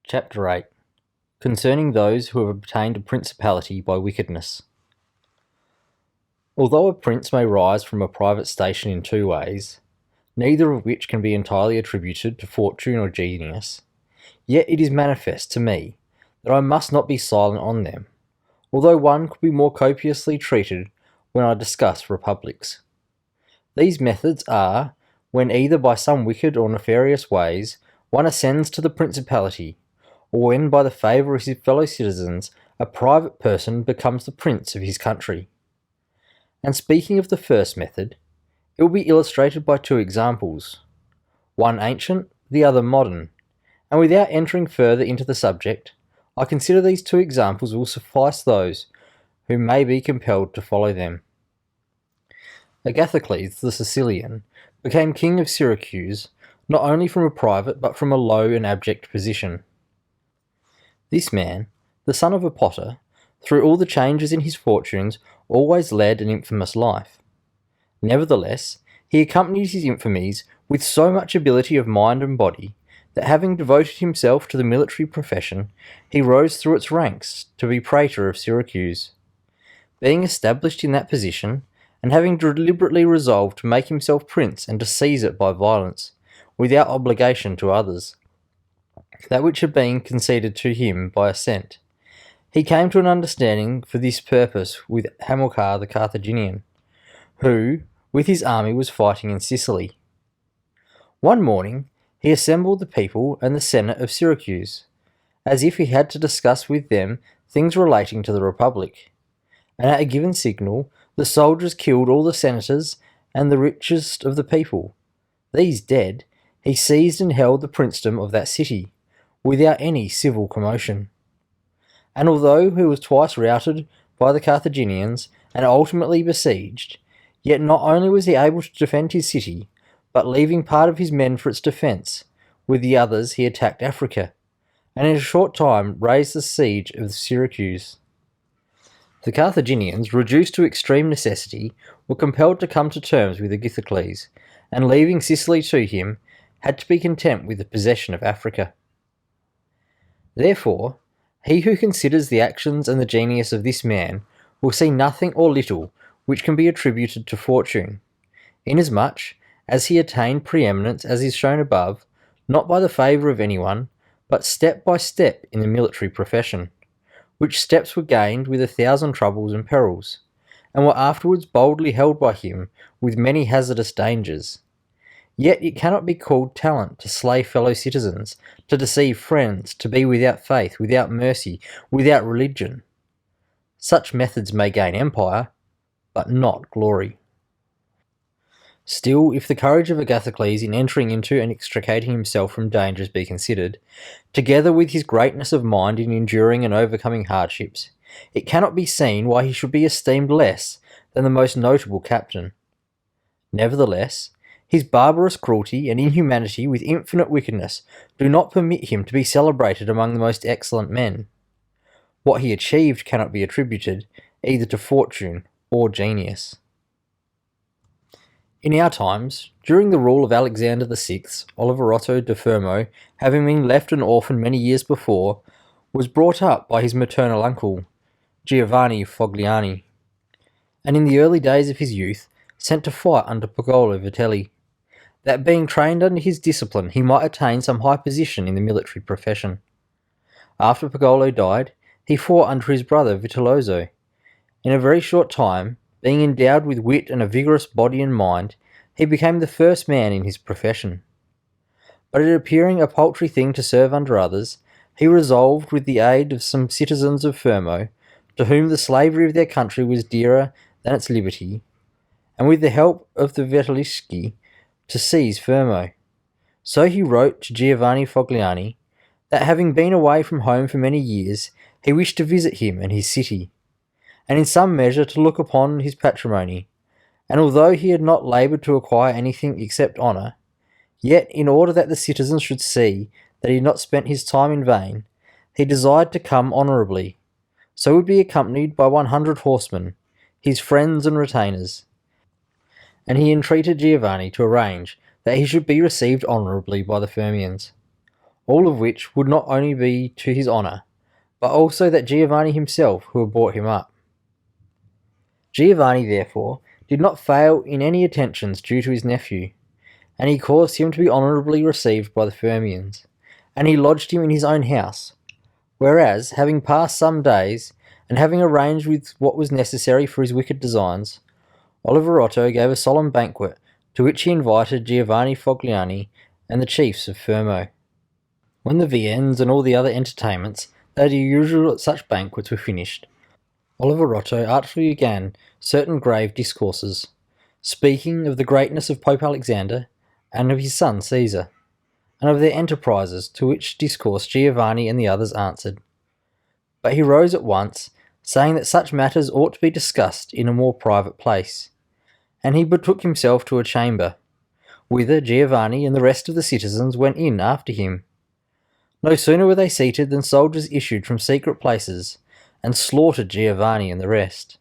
Chapter 8. Concerning those who have obtained a principality by wickedness. Although a prince may rise from a private station in two ways, neither of which can be entirely attributed to fortune or genius, yet it is manifest to me that I must not be silent on them, although one could be more copiously treated when I discuss republics. These methods are, when either by some wicked or nefarious ways one ascends to the principality, or when by the favour of his fellow citizens a private person becomes the prince of his country. And speaking of the first method, it will be illustrated by two examples, one ancient, the other modern, and without entering further into the subject, I consider these two examples will suffice those who may be compelled to follow them. Agathocles the Sicilian became king of Syracuse not only from a private but from a low and abject position. This man, the son of a potter, through all the changes in his fortunes, always led an infamous life. Nevertheless, he accompanied his infamies with so much ability of mind and body, that having devoted himself to the military profession, he rose through its ranks to be praetor of Syracuse. Being established in that position, and having deliberately resolved to make himself prince and to seize it by violence, without obligation to others, that which had been conceded to him by assent, he came to an understanding for this purpose with Hamilcar the Carthaginian, who, with his army, was fighting in Sicily. One morning he assembled the people and the Senate of Syracuse, as if he had to discuss with them things relating to the Republic, and at a given signal the soldiers killed all the senators and the richest of the people. These dead, he seized and held the princedom of that city, without any civil commotion. And although he was twice routed by the Carthaginians and ultimately besieged, yet not only was he able to defend his city, but leaving part of his men for its defence, with the others he attacked Africa, and in a short time raised the siege of Syracuse. The Carthaginians, reduced to extreme necessity, were compelled to come to terms with Agathocles, and leaving Sicily to him, had to be content with the possession of Africa. Therefore, he who considers the actions and the genius of this man will see nothing or little which can be attributed to fortune, inasmuch as he attained preeminence, as is shown above, not by the favour of anyone, but step by step in the military profession, which steps were gained with 1,000 troubles and perils, and were afterwards boldly held by him with many hazardous dangers. Yet it cannot be called talent to slay fellow citizens, to deceive friends, to be without faith, without mercy, without religion. Such methods may gain empire, but not glory. Still, if the courage of Agathocles in entering into and extricating himself from dangers be considered, together with his greatness of mind in enduring and overcoming hardships, it cannot be seen why he should be esteemed less than the most notable captain. Nevertheless, his barbarous cruelty and inhumanity with infinite wickedness do not permit him to be celebrated among the most excellent men. What he achieved cannot be attributed either to fortune or genius. In our times, during the rule of Alexander VI, Oliverotto da Fermo, having been left an orphan many years before, was brought up by his maternal uncle, Giovanni Fogliani, and in the early days of his youth sent to fight under Pagolo Vitelli, that being trained under his discipline he might attain some high position in the military profession. After Pagolo died, he fought under his brother Vitellozzo. In a very short time, being endowed with wit and a vigorous body and mind, he became the first man in his profession. But it appearing a paltry thing to serve under others, he resolved, with the aid of some citizens of Fermo, to whom the slavery of their country was dearer than its liberty, and with the help of the Vitelleschi, to seize Fermo. So he wrote to Giovanni Fogliani that having been away from home for many years, he wished to visit him and his city, and in some measure to look upon his patrimony, and although he had not laboured to acquire anything except honour, yet in order that the citizens should see that he had not spent his time in vain, he desired to come honourably, so would be accompanied by 100 horsemen, his friends and retainers, and he entreated Giovanni to arrange that he should be received honourably by the Fermians. all of which would not only be to his honour, but also that Giovanni himself who had brought him up. Giovanni, therefore, did not fail in any attentions due to his nephew, and he caused him to be honourably received by the Firmians, and he lodged him in his own house. Whereas, having passed some days, and having arranged with what was necessary for his wicked designs, Oliverotto gave a solemn banquet, to which he invited Giovanni Fogliani and the chiefs of Fermo. When the viands and all the other entertainments that are usual at such banquets were finished, Oliverotto artfully began certain grave discourses, speaking of the greatness of Pope Alexander and of his son Caesar, and of their enterprises, to which discourse Giovanni and the others answered. But he rose at once, saying that such matters ought to be discussed in a more private place, and he betook himself to a chamber, whither Giovanni and the rest of the citizens went in after him. No sooner were they seated than soldiers issued from secret places, and slaughtered Giovanni and the rest.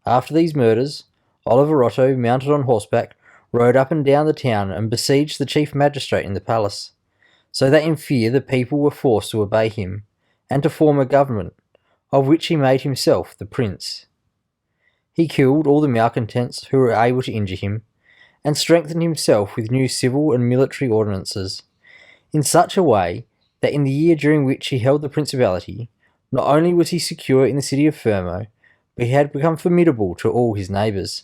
After these murders, Oliverotto, mounted on horseback, rode up and down the town and besieged the chief magistrate in the palace, so that in fear the people were forced to obey him, and to form a government, of which he made himself the prince. He killed all the malcontents who were able to injure him, and strengthened himself with new civil and military ordinances, in such a way that in the year during which he held the principality, not only was he secure in the city of Fermo, but he had become formidable to all his neighbours,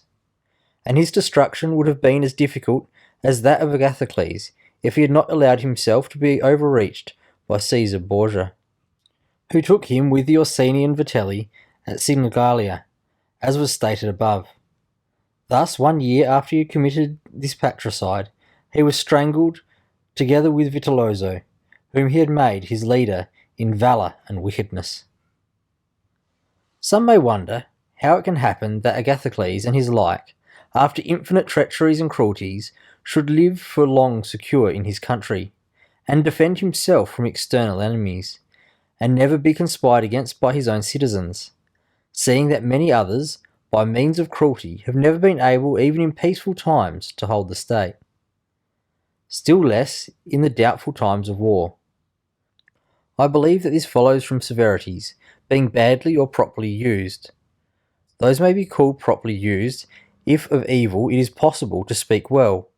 and his destruction would have been as difficult as that of Agathocles if he had not allowed himself to be overreached by Caesar Borgia, who took him with the Orsini and Vitelli at Signalia, as was stated above. Thus, 1 year after he committed this patricide, he was strangled together with Vitellozzo, whom he had made his leader in valour and wickedness. Some may wonder how it can happen that Agathocles and his like, after infinite treacheries and cruelties, should live for long secure in his country, and defend himself from external enemies, and never be conspired against by his own citizens, seeing that many others, by means of cruelty, have never been able, even in peaceful times, to hold the state. Still less in the doubtful times of war. I believe that this follows from severities being badly or properly used. Those may be called properly used if of evil it is possible to speak well,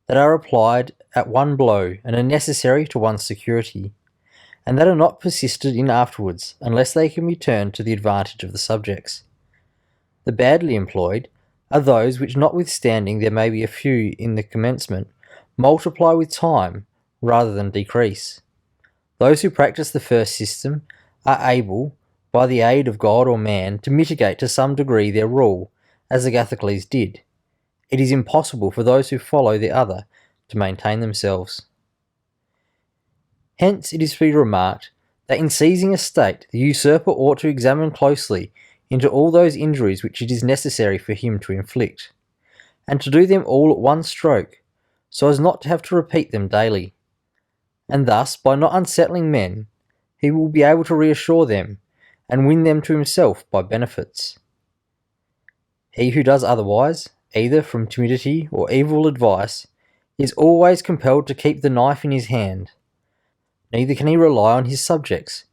that are applied at one blow and are necessary to one's security, and that are not persisted in afterwards unless they can be turned to the advantage of the subjects. The badly employed are those which, notwithstanding there may be a few in the commencement, multiply with time rather than decrease. Those who practice the first system are able, by the aid of God or man, to mitigate to some degree their rule, as Agathocles did. It is impossible for those who follow the other to maintain themselves. Hence it is to be remarked that in seizing a state, the usurper ought to examine closely into all those injuries which it is necessary for him to inflict, and to do them all at one stroke, so as not to have to repeat them daily. And thus, by not unsettling men, he will be able to reassure them, and win them to himself by benefits. He who does otherwise, either from timidity or evil advice, is always compelled to keep the knife in his hand. Neither can he rely on his subjects,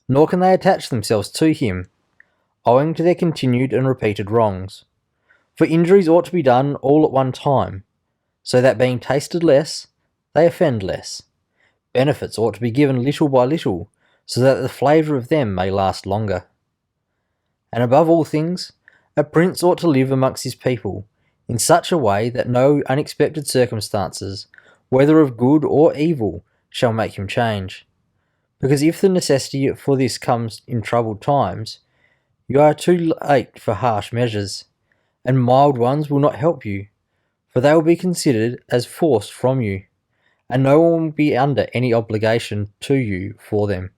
nor can they attach themselves to him, owing to their continued and repeated wrongs. For injuries ought to be done all at one time, so that being tasted less, they offend less. Benefits ought to be given little by little, so that the flavour of them may last longer. And above all things, a prince ought to live amongst his people, in such a way that no unexpected circumstances, whether of good or evil, shall make him change. Because if the necessity for this comes in troubled times, you are too late for harsh measures, and mild ones will not help you, for they will be considered as forced from you, and no one will be under any obligation to you for them.